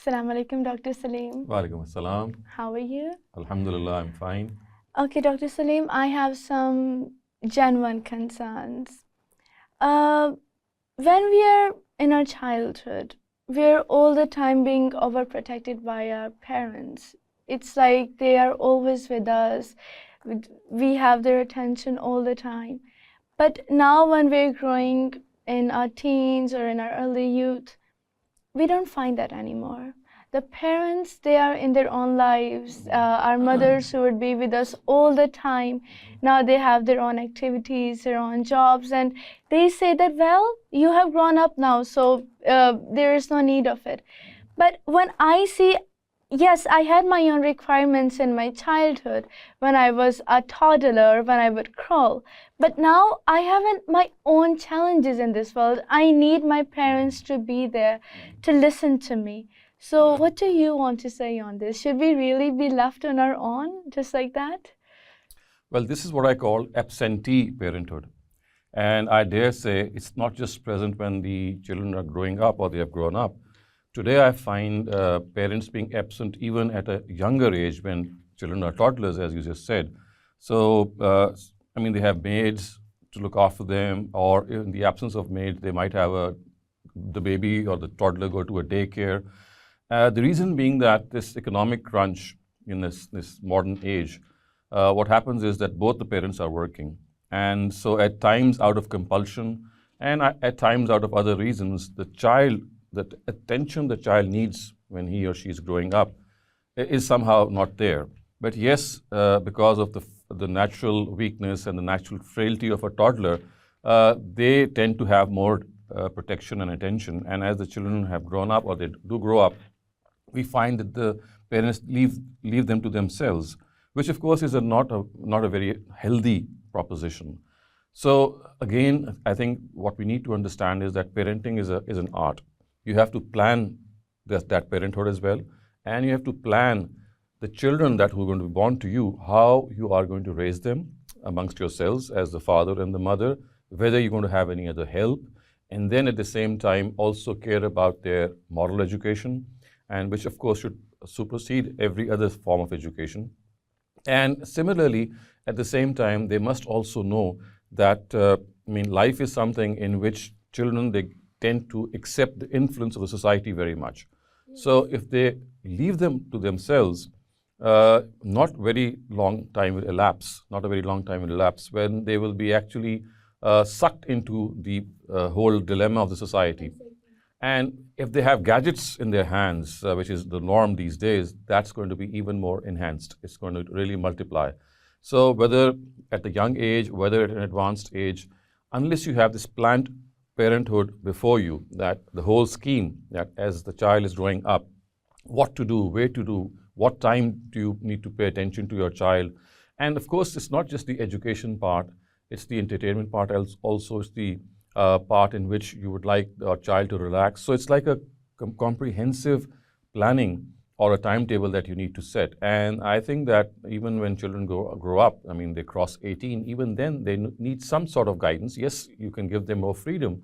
Assalamu alaikum, Dr. Saleem. Walaikum assalam. How are you? Alhamdulillah, I'm fine. Okay, Dr. Saleem, I have some genuine concerns. When we are in our childhood, we're all the time being overprotected by our parents. It's like they are always with us. We have their attention all the time. But now when we're growing in our teens or in our early youth, we don't find that anymore. The parents, they are in their own lives. Our mothers who would be with us all the time, now they have their own activities, their own jobs, and they say that, well, you have grown up now, so there is no need of it. But when I see, yes, I had my own requirements in my childhood, when I was a toddler, when I would crawl. But now I have my own challenges in this world. I need my parents to be there, to listen to me. So what do you want to say on this? Should we really be left on our own, just like that? Well, this is what I call absentee parenthood. And I dare say it's not just present when the children are growing up or they have grown up. Today I find parents being absent even at a younger age when children are toddlers, as you just said. So, they have maids to look after them, or in the absence of maids, they might have the baby or the toddler go to a daycare. The reason being that this economic crunch in this modern age, what happens is that both the parents are working. And so at times out of compulsion and at times out of other reasons, the attention the child needs when he or she is growing up is somehow not there. But yes, because of the natural weakness and the natural frailty of a toddler, they tend to have more protection and attention. And as the children have grown up or they do grow up, we find that the parents leave them to themselves, which of course is not a very healthy proposition. So again, I think what we need to understand is that parenting is an art. You have to plan that parenthood as well, and you have to plan the children that who are going to be born to you, how you are going to raise them amongst yourselves as the father and the mother, whether you're going to have any other help, and then at the same time also care about their moral education, and which of course should supersede every other form of education. And similarly, at the same time, they must also know that life is something in which children, they tend to accept the influence of the society very much. So if they leave them to themselves, not a very long time will elapse when they will be actually sucked into the whole dilemma of the society. And if they have gadgets in their hands, which is the norm these days, that's going to be even more enhanced. It's going to really multiply. So whether at a young age, whether at an advanced age, unless you have this planned parenthood before you, that the whole scheme, that as the child is growing up, what to do, where to do, what time do you need to pay attention to your child. And of course, it's not just the education part, it's the entertainment part, also it's the part in which you would like your child to relax. So it's like a comprehensive planning or a timetable that you need to set. And I think that even when children grow up, they cross 18, even then they need some sort of guidance. Yes, you can give them more freedom,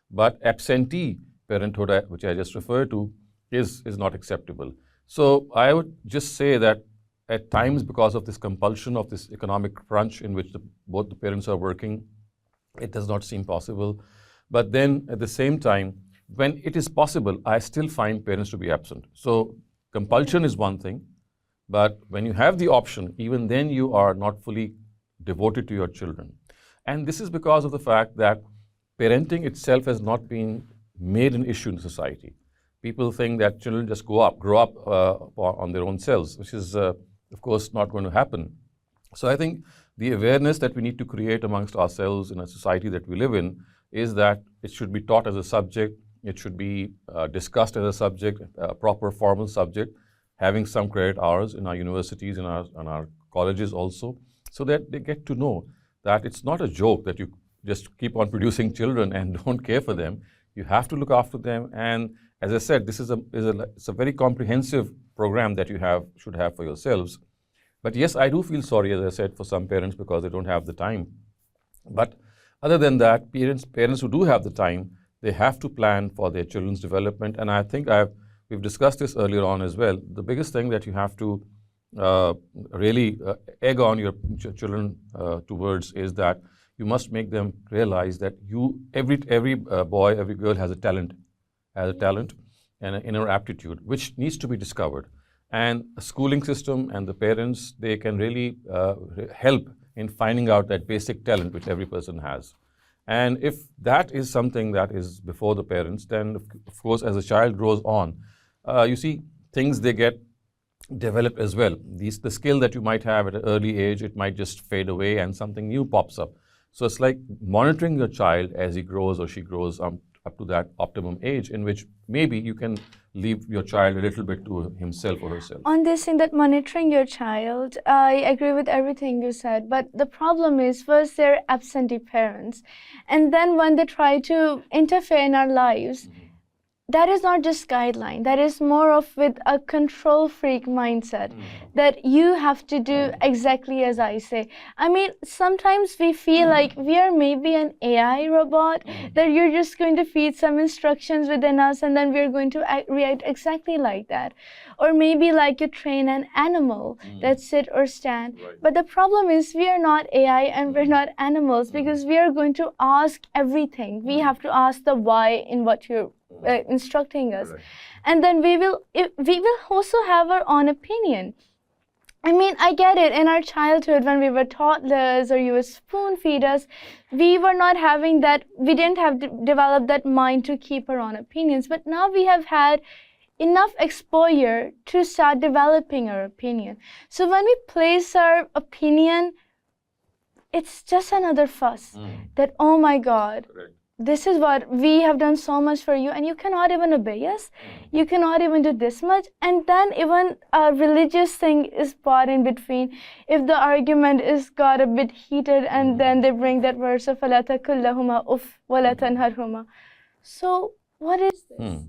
but absentee parenthood, which I just referred to, is not acceptable. So I would just say that at times, because of this compulsion of this economic crunch in which both the parents are working, it does not seem possible. But then at the same time, when it is possible, I still find parents to be absent. So compulsion is one thing, but when you have the option, even then you are not fully devoted to your children. And this is because of the fact that parenting itself has not been made an issue in society. People think that children just grow up on their own selves, which is, of course, not going to happen. So I think the awareness that we need to create amongst ourselves in a society that we live in is that it should be taught as a subject, it should be discussed as a subject, a proper formal subject, having some credit hours in our universities and our colleges also, so that they get to know that it's not a joke that you just keep on producing children and don't care for them. You have to look after them. And as I said, this is a very comprehensive program that you should have for yourselves. But yes, I do feel sorry, as I said, for some parents because they don't have the time. But other than that, parents who do have the time, they have to plan for their children's development. And I think I've we've discussed this earlier on as well. The biggest thing that you have to really egg on your children towards is that you must make them realize that every boy, every girl has a talent and an inner aptitude which needs to be discovered. And a schooling system and the parents, they can really help in finding out that basic talent which every person has. And if that is something that is before the parents, then of course as a child grows on, you see things they get developed as well. The skill that you might have at an early age, it might just fade away and something new pops up. So it's like monitoring your child as he grows or she grows up to that optimum age in which maybe you can leave your child a little bit to himself or herself. On this thing that monitoring your child, I agree with everything you said, but the problem is first they're absentee parents, and then when they try to interfere in our lives, that is not just guideline, that is more of with a control freak mindset that you have to do exactly as I say. I mean, sometimes we feel like we are maybe an AI robot, that you're just going to feed some instructions within us and then we're going to react exactly like that. Or maybe like you train an animal that sit or stand. Right. But the problem is we are not AI and we're not animals, because we are going to ask everything. We have to ask the why in what you're instructing us. Right. And then we will also have our own opinion. I mean, I get it. In our childhood, when we were toddlers or you would spoon feed us, we were not having that, we didn't have developed that mind to keep our own opinions. But now we have had enough exposure to start developing our opinion. So when we place our opinion, it's just another fuss that, oh my God, correct, this is what we have done so much for you and you cannot even obey us. You cannot even do this much. And then even a religious thing is brought in between. If the argument is got a bit heated and then they bring that verse of فَلَا تَقُلْ لَهُمَا أُفٍّ وَلَا تَنْهَرْهُمَا. So what is this?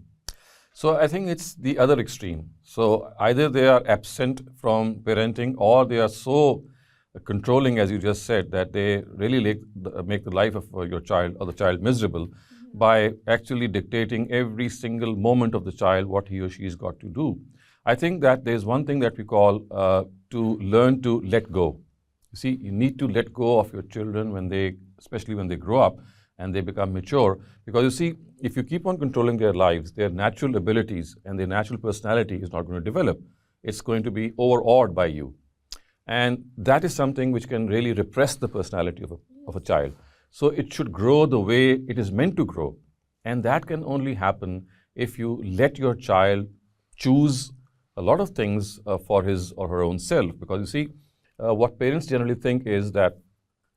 So I think it's the other extreme. So either they are absent from parenting or they are so controlling, as you just said, that they really make the life of your child or the child miserable by actually dictating every single moment of the child what he or she has got to do. I think that there's one thing that we call to learn to let go. You see, you need to let go of your children especially when they grow up and they become mature, because you see, if you keep on controlling their lives, their natural abilities and their natural personality is not going to develop. It's going to be overawed by you. And that is something which can really repress the personality of a child. So it should grow the way it is meant to grow. And that can only happen if you let your child choose a lot of things for his or her own self. Because you see, what parents generally think is that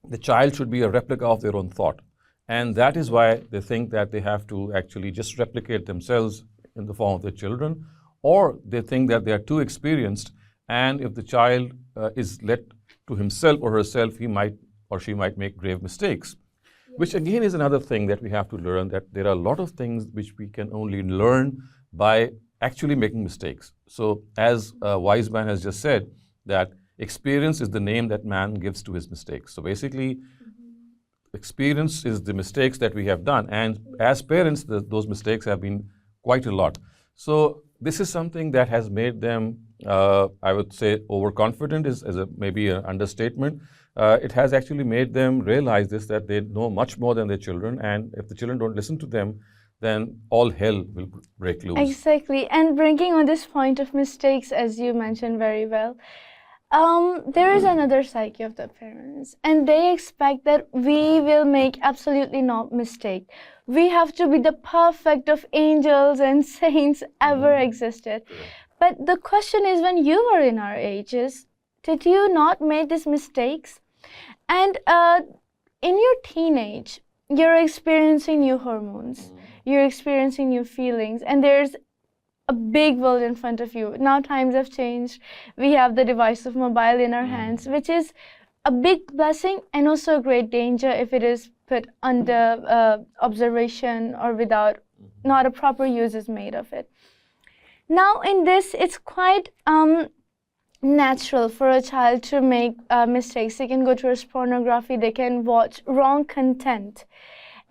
the child should be a replica of their own thought. And that is why they think that they have to actually just replicate themselves in the form of their children, or they think that they are too experienced, and if the child is left to himself or herself, he might or she might make grave mistakes. Yes. Which again is another thing that we have to learn, that there are a lot of things which we can only learn by actually making mistakes. So as a wise man has just said, that experience is the name that man gives to his mistakes. So basically, experience is the mistakes that we have done, and as parents those mistakes have been quite a lot. So this is something that has made them, I would say, overconfident is maybe an understatement. It has actually made them realize this, that they know much more than their children, and if the children don't listen to them, then all hell will break loose. Exactly. And bringing on this point of mistakes, as you mentioned very well, there is another psyche of the parents, and they expect that we will make absolutely no mistake. We have to be the perfect of angels and saints ever existed. But the question is, when you were in our ages, did you not make these mistakes? And in your teenage, you're experiencing new hormones, you're experiencing new feelings, and there's a big world in front of you. Now times have changed. We have the device of mobile in our hands, which is a big blessing and also a great danger if it is put under observation or without, not a proper use is made of it. Now in this, it's quite natural for a child to make mistakes. They can go towards pornography, they can watch wrong content.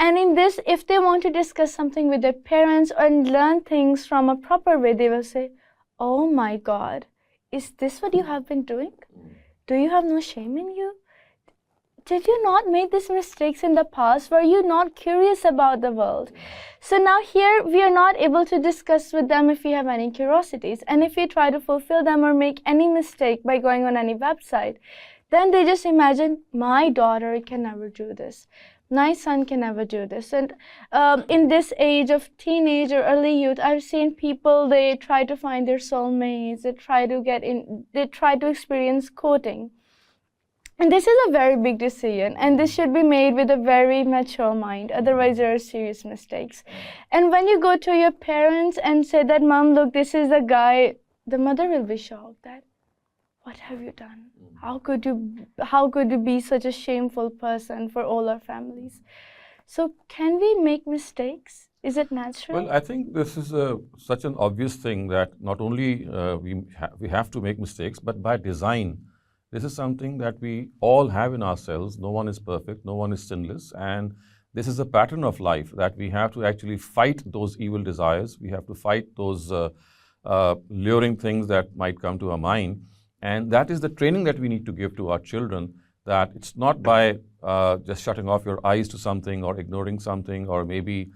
And in this, if they want to discuss something with their parents and learn things from a proper way, they will say, "Oh my God, is this what you have been doing? Do you have no shame in you? Did you not make these mistakes in the past? Were you not curious about the world?" So now here we are not able to discuss with them if we have any curiosities. And if we try to fulfill them or make any mistake by going on any website, then they just imagine, my daughter can never do this. My son can never do this. And in this age of teenage or early youth, I've seen people, they try to find their soulmates, they try to experience courting. And this is a very big decision, and this should be made with a very mature mind, otherwise there are serious mistakes. And when you go to your parents and say that, "Mom, look, this is a guy," the mother will be shocked that, "What have you done? How could you be such a shameful person for all our families?" So can we make mistakes? Is it natural? Well, I think this is such an obvious thing that not only we have to make mistakes, but by design. This is something that we all have in ourselves. No one is perfect, no one is sinless, and this is a pattern of life that we have to actually fight those evil desires. We have to fight those luring things that might come to our mind, and that is the training that we need to give to our children, that it's not by just shutting off your eyes to something or ignoring something or maybe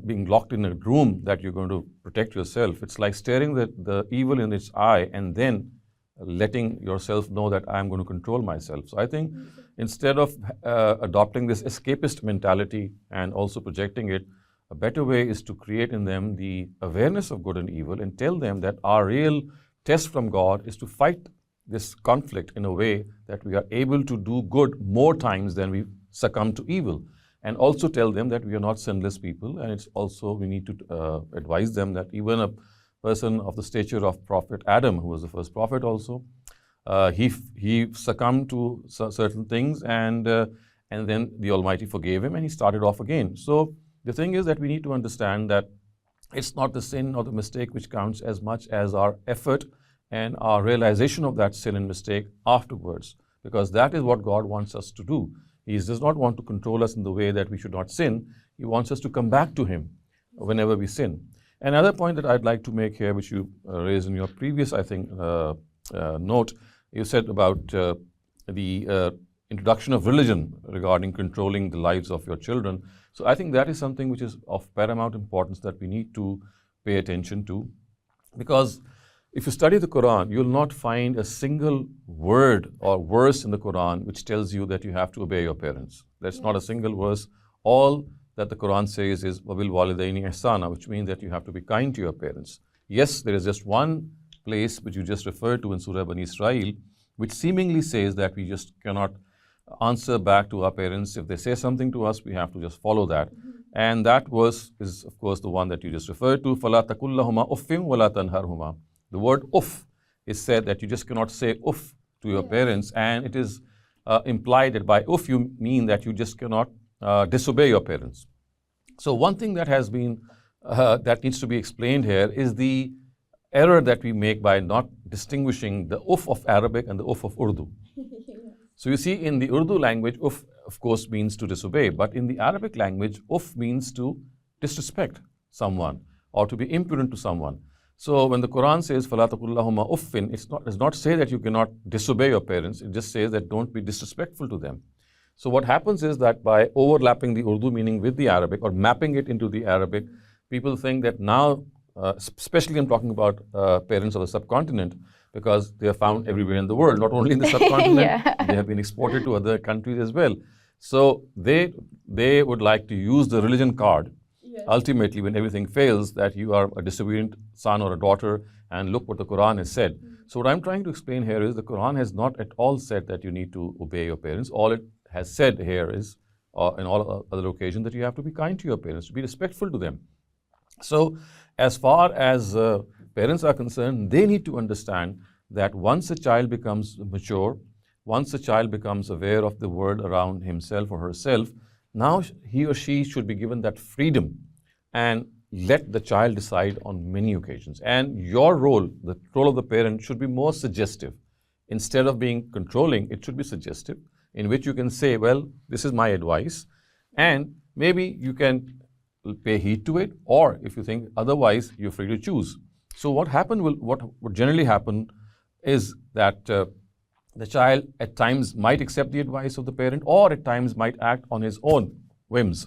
being locked in a room that you're going to protect yourself. It's like staring the evil in its eye and then letting yourself know that I'm going to control myself. So I think instead of adopting this escapist mentality and also projecting it, a better way is to create in them the awareness of good and evil and tell them that our real test from God is to fight this conflict in a way that we are able to do good more times than we succumb to evil. And also tell them that we are not sinless people, and it's also, we need to advise them that even a person of the stature of Prophet Adam, who was the first prophet also, he succumbed to certain things, and then the Almighty forgave him and he started off again. So the thing is that we need to understand that it's not the sin or the mistake which counts as much as our effort and our realization of that sin and mistake afterwards, because that is what God wants us to do. He does not want to control us in the way that we should not sin. He wants us to come back to Him whenever we sin. Another point that I'd like to make here, which you raised in your previous, I think, note, you said about the introduction of religion regarding controlling the lives of your children. So I think that is something which is of paramount importance that we need to pay attention to, because if you study the Quran, you will not find a single word or verse in the Quran which tells you that you have to obey your parents. That's not a single verse. All that the Quran says is وَبِالْ وَالِدَيْنِ إِحْسَانًا, which means that you have to be kind to your parents. Yes, there is just one place which you just referred to in Surah Bani Israel, which seemingly says that we just cannot answer back to our parents. If they say something to us, we have to just follow that. And that verse is, of course, the one that you just referred to. فَلَا تَقُلْ لَهُمَا أُفٍّ وَلَا تَنْهَرْهُمَا. The word uff is said that you just cannot say uff to your parents, and it is implied that by uff you mean that you just cannot disobey your parents. So one thing that has been, that needs to be explained here is the error that we make by not distinguishing the uff of Arabic and the uff of Urdu. So you see, in the Urdu language, uff of course means to disobey, but in the Arabic language, uff means to disrespect someone or to be impudent to someone. So when the Quran says فَلَا تَقُلْ لَهُمَا أُفٍّ, it does not say that you cannot disobey your parents. It just says that don't be disrespectful to them. So what happens is that by overlapping the Urdu meaning with the Arabic or mapping it into the Arabic, people think that now, especially I'm talking about parents of the subcontinent, because they are found everywhere in the world, not only in the subcontinent, they have been exported to other countries as well. So they would like to use the religion card. Ultimately, when everything fails, that you are a disobedient son or a daughter, and look what the Quran has said. So what I'm trying to explain here is the Quran has not at all said that you need to obey your parents. All it has said here is, in all other occasions, that you have to be kind to your parents, to be respectful to them. So as far as parents are concerned, they need to understand that once a child becomes mature, once a child becomes aware of the world around himself or herself, now he or she should be given that freedom and let the child decide on many occasions. And your role, the role of the parent, should be more suggestive. Instead of being controlling, it should be suggestive, in which you can say, well, this is my advice, and maybe you can pay heed to it, or if you think otherwise, you're free to choose. So what would generally happen is that the child at times might accept the advice of the parent, or at times might act on his own whims.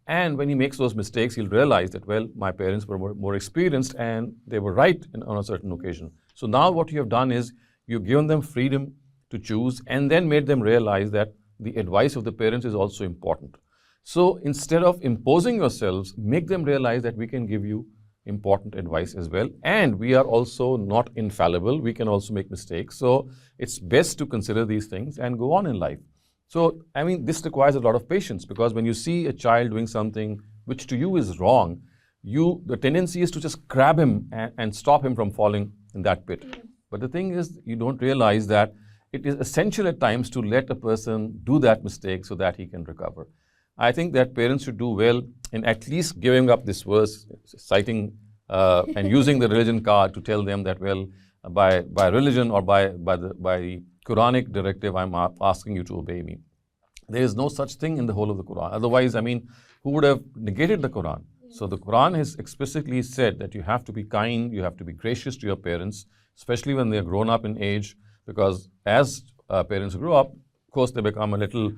And when he makes those mistakes, he'll realize that, well, my parents were more experienced and they were right on a certain occasion. So now what you have done is you've given them freedom to choose, and then made them realize that the advice of the parents is also important. So instead of imposing yourselves, make them realize that we can give you important advice as well. And we are also not infallible. We can also make mistakes. So it's best to consider these things and go on in life. So, I mean, this requires a lot of patience, because when you see a child doing something which to you is wrong, the tendency is to just grab him and stop him from falling in that pit. But the thing is, you don't realize that it is essential at times to let a person do that mistake so that he can recover. I think that parents should do well in at least giving up this verse, citing and using the religion card to tell them that, well, by religion or by the Quranic directive, I'm asking you to obey me. There is no such thing in the whole of the Quran. Otherwise, I mean, who would have negated the Quran? So the Quran has explicitly said that you have to be kind, you have to be gracious to your parents, especially when they are grown up in age, because as parents grow up, of course, they become a little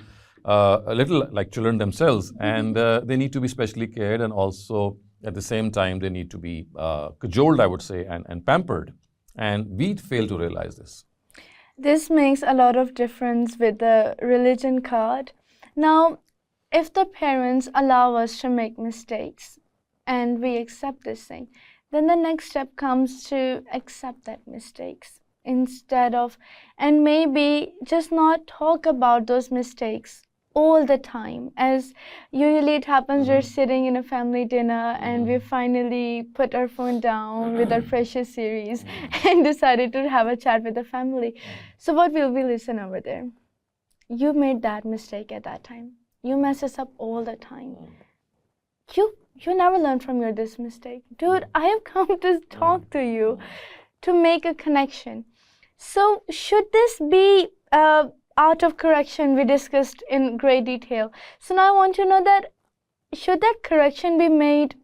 like children themselves, and they need to be specially cared, and also at the same time they need to be cajoled, I would say, and pampered. And we fail to realize this. This makes a lot of difference with the religion card. Now, if the parents allow us to make mistakes and we accept this thing, then the next step comes to accept that mistakes instead of, and maybe just not talk about those mistakes all the time. As usually it happens, we're sitting in a family dinner and we finally put our phone down with our precious series and decided to have a chat with the family. So what will we listen over there? You made that mistake at that time. You mess us up all the time. You never learn from this mistake. Dude, I have come to talk to you to make a connection. So should this be art of correction we discussed in great detail? So now I want to know that, should that correction be made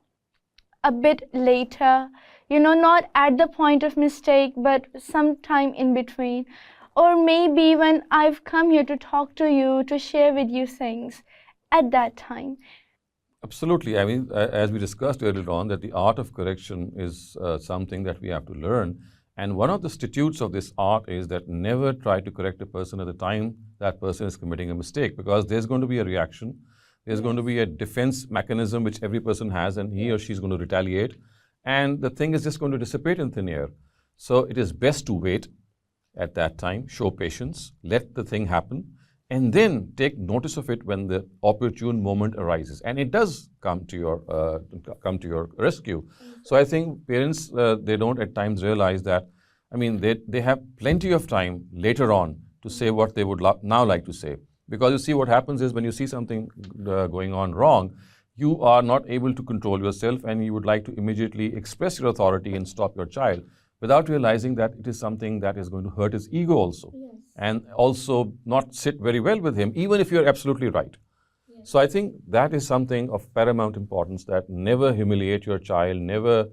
a bit later, not at the point of mistake, but sometime in between? Or maybe when I've come here to talk to you, to share with you things at that time? Absolutely. I mean, as we discussed earlier on, that the art of correction is something that we have to learn. And one of the statutes of this art is that never try to correct a person at the time that person is committing a mistake, because there's going to be a reaction. There's going to be a defense mechanism which every person has, and he or she is going to retaliate. And the thing is just going to dissipate in thin air. So it is best to wait at that time, show patience, let the thing happen, and then take notice of it when the opportune moment arises. And it does come to your rescue. So I think parents, they don't at times realize that, I mean, they have plenty of time later on to say what they would now like to say. Because you see, what happens is when you see something going on wrong, you are not able to control yourself, and you would like to immediately express your authority and stop your child, without realizing that it is something that is going to hurt his ego also. Yes. And also not sit very well with him, even if you're absolutely right. Yes. So I think that is something of paramount importance, that never humiliate your child, never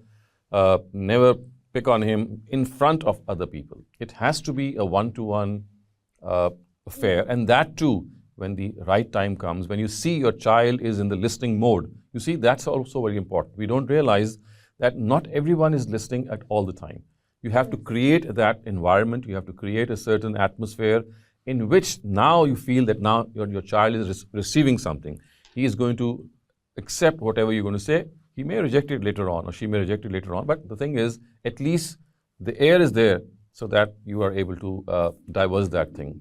pick on him in front of other people. It has to be a one-to-one affair, and that too, when the right time comes, when you see your child is in the listening mode. You see, that's also very important. We don't realize that not everyone is listening at all the time. You have to create that environment, you have to create a certain atmosphere in which now you feel that now your child is receiving something. He is going to accept whatever you're going to say. He may reject it later on, or she may reject it later on, but the thing is, at least the air is there so that you are able to diverse that thing.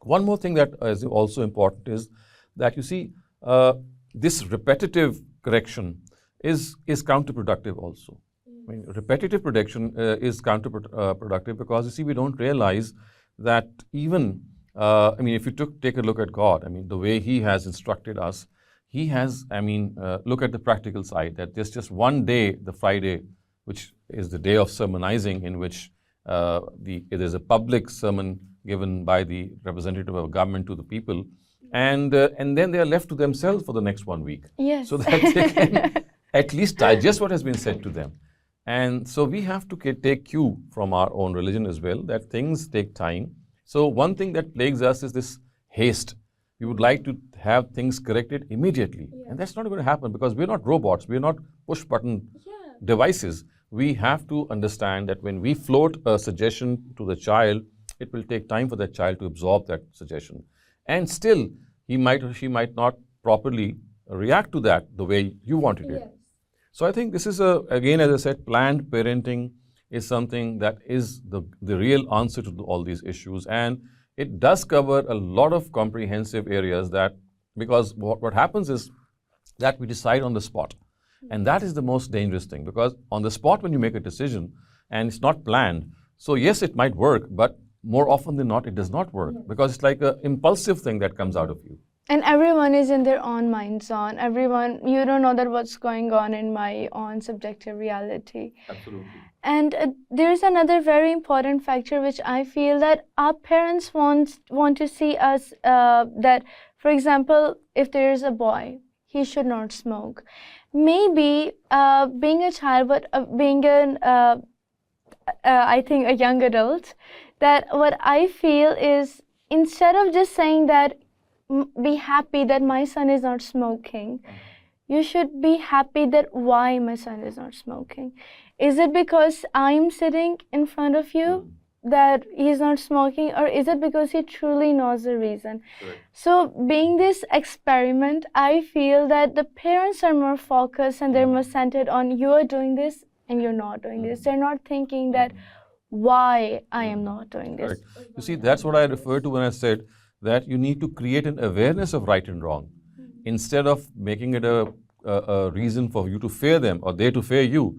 One more thing that is also important is that, you see, this repetitive correction is counterproductive also. I mean, repetitive correction is counterproductive because, you see, we don't realize that even, I mean, if you take a look at God, I mean, the way He has instructed us, He has, I mean, look at the practical side, that there's just one day, the Friday, which is the day of sermonizing, in which there's a public sermon given by the representative of government to the people, and then they are left to themselves for the next 1 week. Yes. So that they can at least digest what has been said to them. And so we have to take cue from our own religion as well, that things take time. So one thing that plagues us is this haste. We would like to have things corrected immediately. And that's not going to happen because we're not robots. We're not push-button devices. We have to understand that when we float a suggestion to the child, it will take time for that child to absorb that suggestion. And still, he might or she might not properly react to that the way you wanted it. So I think this is, again, as I said, planned parenting is something that is the real answer to all these issues. And it does cover a lot of comprehensive areas that, because what happens is that we decide on the spot. And that is the most dangerous thing, because on the spot when you make a decision and it's not planned, so yes, it might work, but more often than not, it does not work because it's like an impulsive thing that comes out of you. And everyone is in their own mind zone. Everyone, you don't know that what's going on in my own subjective reality. Absolutely. And there's another very important factor which I feel that our parents want to see us that, for example, if there's a boy, he should not smoke. Maybe being a child, but being I think a young adult, that what I feel is instead of just saying that, be happy that my son is not smoking, you should be happy that why my son is not smoking. Is it because I'm sitting in front of you that he's not smoking, or is it because he truly knows the reason? Correct. So being this experiment, I feel that the parents are more focused and they're more centered on you are doing this and you're not doing this. They're not thinking that why I am not doing this. Correct. You see, that's what I referred to when I said that you need to create an awareness of right and wrong instead of making it a reason for you to fear them or they to fear you.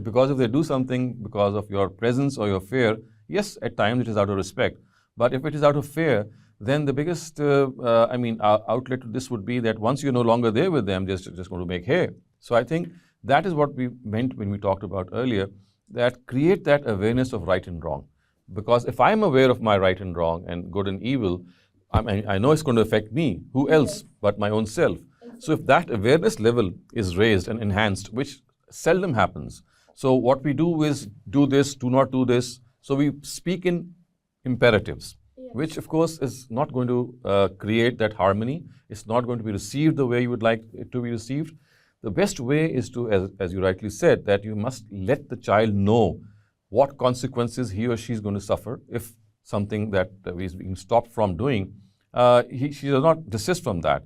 Because if they do something because of your presence or your fear, yes, at times it is out of respect. But if it is out of fear, then the biggest outlet to this would be that once you're no longer there with them, they're just going to make hay. So I think that is what we meant when we talked about earlier, that create that awareness of right and wrong. Because if I'm aware of my right and wrong and good and evil, I know it's going to affect me. Who else but my own self? So if that awareness level is raised and enhanced, which seldom happens. So what we do is do this, do not do this. So we speak in imperatives, which of course is not going to create that harmony. It's not going to be received the way you would like it to be received. The best way is to, as you rightly said, that you must let the child know what consequences he or she is going to suffer if something that is being stopped from doing, she does not desist from that.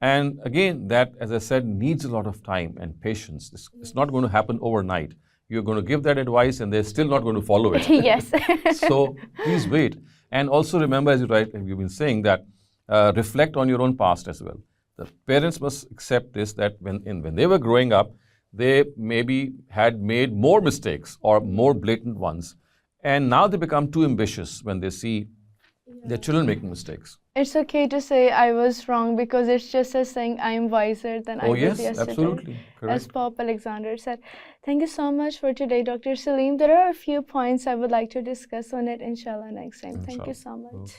And again, that, as I said, needs a lot of time and patience. It's not going to happen overnight. You're going to give that advice and they're still not going to follow it. Yes. So please wait. And also remember, as you've been saying, that reflect on your own past as well. The parents must accept this, that when they were growing up, they maybe had made more mistakes or more blatant ones. And now they become too ambitious when they see their children making mistakes. It's okay to say I was wrong because it's just as saying I'm wiser than I was yesterday. Oh yes, absolutely. Correct. As Pope Alexander said. Thank you so much for today, Dr. Saleem. There are a few points I would like to discuss on it, inshallah, next time. Thank you so much.